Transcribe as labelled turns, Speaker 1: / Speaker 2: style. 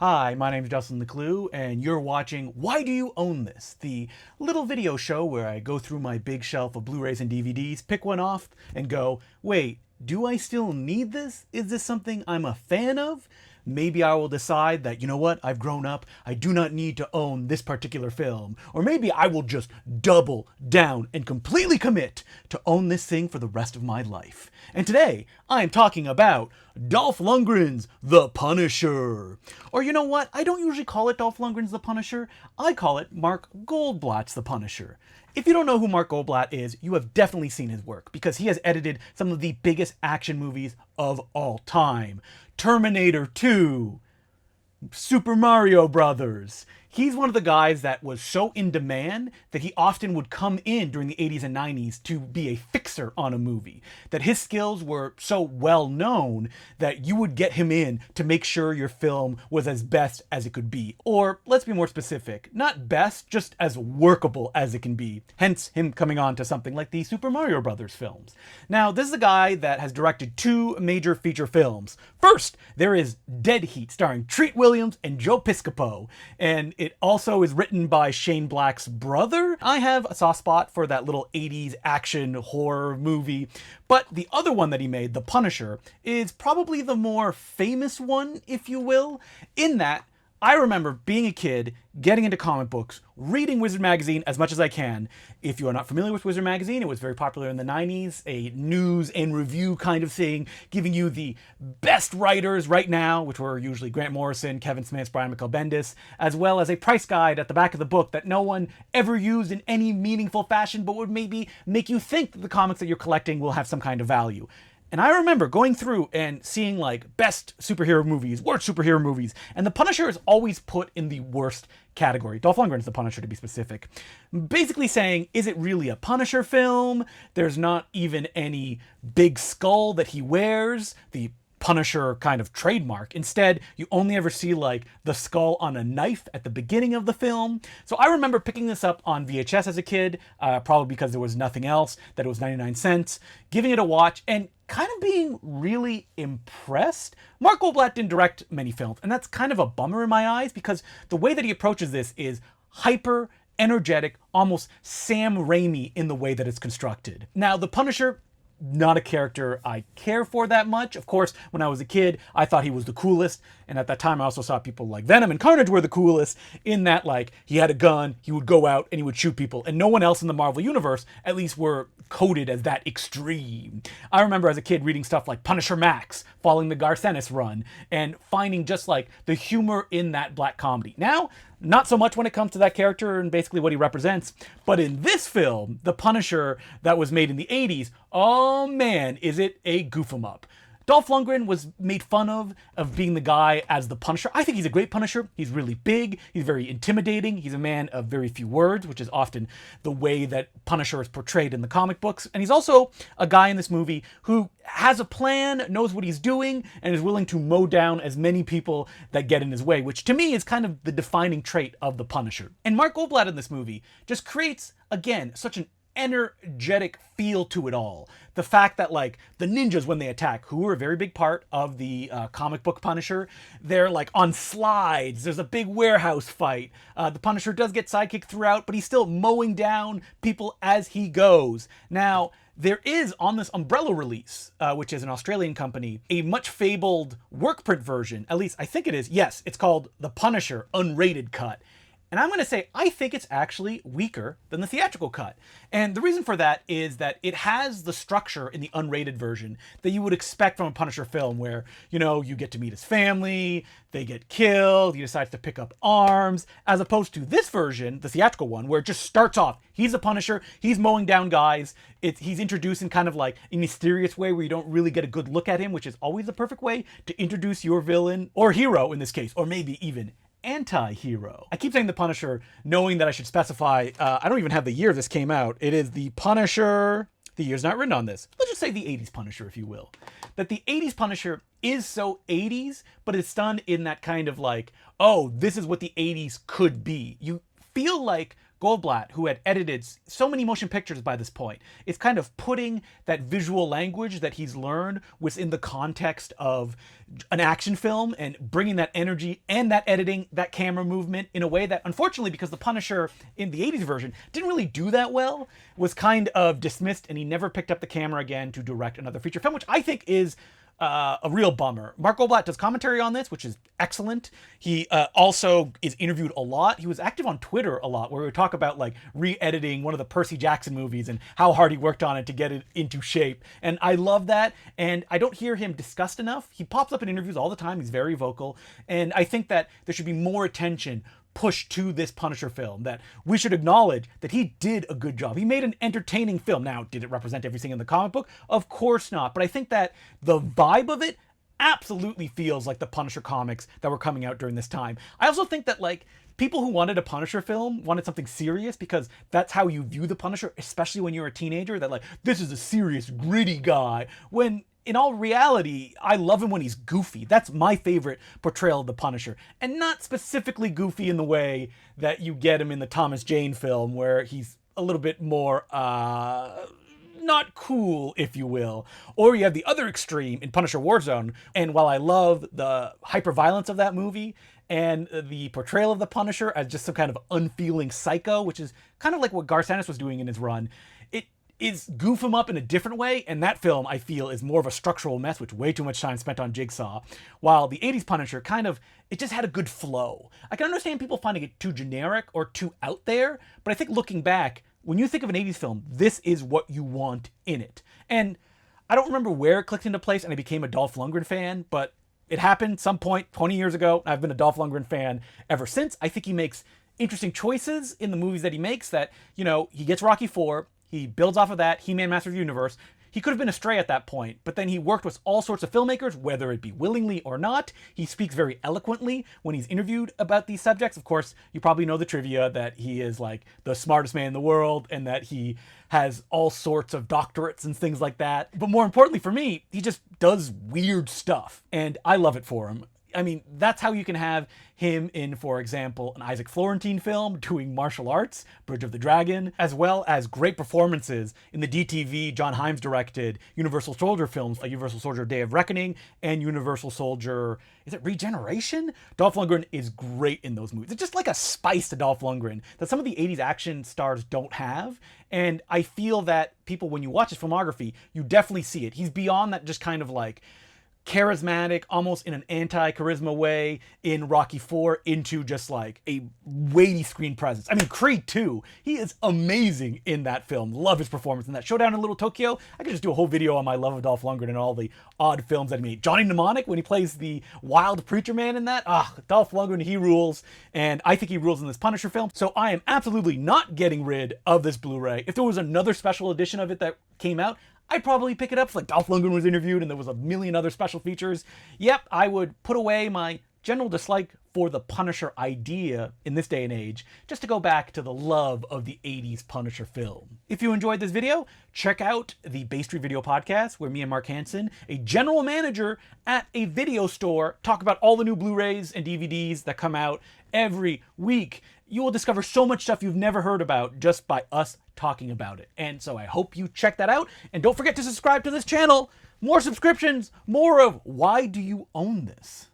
Speaker 1: Hi, my name's Justin the Clue, and you're watching Why Do You Own This? The little video show where I go through my big shelf of Blu-rays and DVDs, pick one off, and go, wait, do I still need this? Is this something I'm a fan of? Maybe I will decide that, you know what, I've grown up, I do not need to own this particular film. Or maybe I will just double down and completely commit to own this thing for the rest of my life. And today, I am talking about Dolph Lundgren's The Punisher. Or you know what, I don't usually call it Dolph Lundgren's The Punisher, I call it Mark Goldblatt's The Punisher. If you don't know who Mark Goldblatt is, you have definitely seen his work, because he has edited some of the biggest action movies of all time. Terminator 2, Super Mario Brothers. He's one of the guys that was so in demand that he often would come in during the 80s and 90s to be a fixer on a movie. That his skills were so well known that you would get him in to make sure your film was as best as it could be. Or, let's be more specific, not best, just as workable as it can be. Hence him coming on to something like the Super Mario Brothers films. Now, this is a guy that has directed two major feature films. First, there is Dead Heat, starring Treat Williams and Joe Piscopo. And it also is written by Shane Black's brother. I have a soft spot for that little 80s action horror movie, but the other one that he made, The Punisher, is probably the more famous one, if you will, in that I remember being a kid, getting into comic books, reading Wizard Magazine as much as I can. If you are not familiar with Wizard Magazine, it was very popular in the 90s, a news and review kind of thing, giving you the best writers right now, which were usually Grant Morrison, Kevin Smith, Brian Michael Bendis, as well as a price guide at the back of the book that no one ever used in any meaningful fashion, but would maybe make you think that the comics that you're collecting will have some kind of value. And I remember going through and seeing like best superhero movies, worst superhero movies, and The Punisher is always put in the worst category. Dolph Lundgren's The Punisher, to be specific. Basically saying, is it really a Punisher film? There's not even any big skull that he wears, the Punisher kind of trademark. Instead, you only ever see like the skull on a knife at the beginning of the film. So I remember picking this up on VHS as a kid, probably because there was nothing else, that it was 99 cents, giving it a watch, and kind of being really impressed. Mark Goldblatt didn't direct many films, and that's kind of a bummer in my eyes, because the way that he approaches this is hyper energetic, almost Sam Raimi in the way that it's constructed. Now, The Punisher, not a character I care for that much. Of course, when I was a kid, I thought he was the coolest. And at that time, I also saw people like Venom and Carnage were the coolest, in that, like, he had a gun, he would go out, and he would shoot people. And no one else in the Marvel Universe, at least, were coded as that extreme. I remember as a kid reading stuff like Punisher Max, following the Garcenis run, and finding just, like, the humor in that black comedy. Now, not so much when it comes to that character and basically what he represents, but in this film, The Punisher that was made in the 80s, oh man, is it a goof-em-up. Dolph Lundgren was made fun of being the guy as the Punisher. I think he's a great Punisher. He's really big. He's very intimidating. He's a man of very few words, which is often the way that Punisher is portrayed in the comic books. And he's also a guy in this movie who has a plan, knows what he's doing, and is willing to mow down as many people that get in his way, which to me is kind of the defining trait of the Punisher. And Mark Goldblatt in this movie just creates, again, such an energetic feel to it all. The fact that, like, the ninjas, when they attack, who are a very big part of the comic book Punisher, they're like on slides, there's a big warehouse fight, the Punisher does get sidekicked throughout, but he's still mowing down people as he goes. Now, there is, on this Umbrella release, which is an Australian company, a much fabled work print version, at least I think it is. Yes, it's called The Punisher Unrated Cut. And I'm going to say, I think it's actually weaker than the theatrical cut. And the reason for that is that it has the structure in the unrated version that you would expect from a Punisher film where, you know, you get to meet his family, they get killed, he decides to pick up arms, as opposed to this version, the theatrical one, where it just starts off, he's a Punisher, he's mowing down guys, he's introduced in kind of like a mysterious way where you don't really get a good look at him, which is always the perfect way to introduce your villain, or hero in this case, or maybe even anti-hero. I keep saying The Punisher, knowing that I should specify, I don't even have the year this came out. It is The Punisher, the year's not written on this. Let's just say the 80s Punisher, if you will. That the 80s Punisher is so 80s, but it's done in that kind of like, oh, this is what the 80s could be. You feel like Goldblatt, who had edited so many motion pictures by this point, is kind of putting that visual language that he's learned within the context of an action film and bringing that energy and that editing, that camera movement in a way that, unfortunately, because The Punisher in the 80s version didn't really do that well, was kind of dismissed, and he never picked up the camera again to direct another feature film, which I think is a real bummer. Mark Goldblatt does commentary on this, which is excellent. He also is interviewed a lot. He was active on Twitter a lot, where we talk about like re-editing one of the Percy Jackson movies and how hard he worked on it to get it into shape. And I love that. And I don't hear him discussed enough. He pops up in interviews all the time. He's very vocal. And I think that there should be more attention push to this Punisher film, that we should acknowledge that he did a good job. He made an entertaining film. Now, did it represent everything in the comic book? Of course not. But I think that the vibe of it absolutely feels like the Punisher comics that were coming out during this time. I also think that, like, people who wanted a Punisher film wanted something serious, because that's how you view the Punisher, especially when you're a teenager, that like, this is a serious, gritty guy, when in all reality, I love him when he's goofy. That's my favorite portrayal of the Punisher. And not specifically goofy in the way that you get him in the Thomas Jane film, where he's a little bit more, not cool, if you will. Or you have the other extreme in Punisher Warzone. And while I love the hyper-violence of that movie, and the portrayal of the Punisher as just some kind of unfeeling psycho, which is kind of like what Garth Ennis was doing in his run, is goof him up in a different way, and that film, I feel, is more of a structural mess, with way too much time spent on Jigsaw, while the 80s Punisher kind of, it just had a good flow. I can understand people finding it too generic or too out there, but I think looking back, when you think of an 80s film, this is what you want in it. And I don't remember where it clicked into place and I became a Dolph Lundgren fan, but it happened some point 20 years ago. I've been a Dolph Lundgren fan ever since. I think he makes interesting choices in the movies that he makes, that, you know, he gets Rocky IV, he builds off of that, He-Man Master of the Universe. He could have been a stray at that point, but then he worked with all sorts of filmmakers, whether it be willingly or not. He speaks very eloquently when he's interviewed about these subjects. Of course, you probably know the trivia that he is like the smartest man in the world, and that he has all sorts of doctorates and things like that. But more importantly for me, he just does weird stuff, and I love it for him. I mean, that's how you can have him in, for example, an Isaac Florentine film doing martial arts, Bridge of the Dragon, as well as great performances in the DTV John Himes directed Universal Soldier films, like Universal Soldier Day of Reckoning and Universal Soldier, is it Regeneration? Dolph Lundgren is great in those movies. It's just like a spice to Dolph Lundgren that some of the 80s action stars don't have. And I feel that people, when you watch his filmography, you definitely see it. He's beyond that just kind of like charismatic, almost in an anti-charisma way in Rocky IV, into just like a weighty screen presence. I mean, Creed 2, he is amazing in that film. Love his performance in that. Showdown in Little Tokyo, I could just do a whole video on my love of Dolph Lundgren and all the odd films that he made. Johnny Mnemonic, when he plays the wild preacher man in that, Dolph Lundgren, he rules, and I think he rules in this Punisher film. So I am absolutely not getting rid of this Blu-ray. If there was another special edition of it that came out, I'd probably pick it up. Like Dolph Lundgren was interviewed and there was a million other special features. Yep, I would put away my general dislike for the Punisher idea in this day and age, just to go back to the love of the 80s Punisher film. If you enjoyed this video, check out the Bay Street Video Podcast, where me and Mark Hansen, a general manager at a video store, talk about all the new Blu-rays and DVDs that come out every week. You will discover so much stuff you've never heard about just by us talking about it. And so I hope you check that out. And don't forget to subscribe to this channel. More subscriptions, more of Why Do You Own This?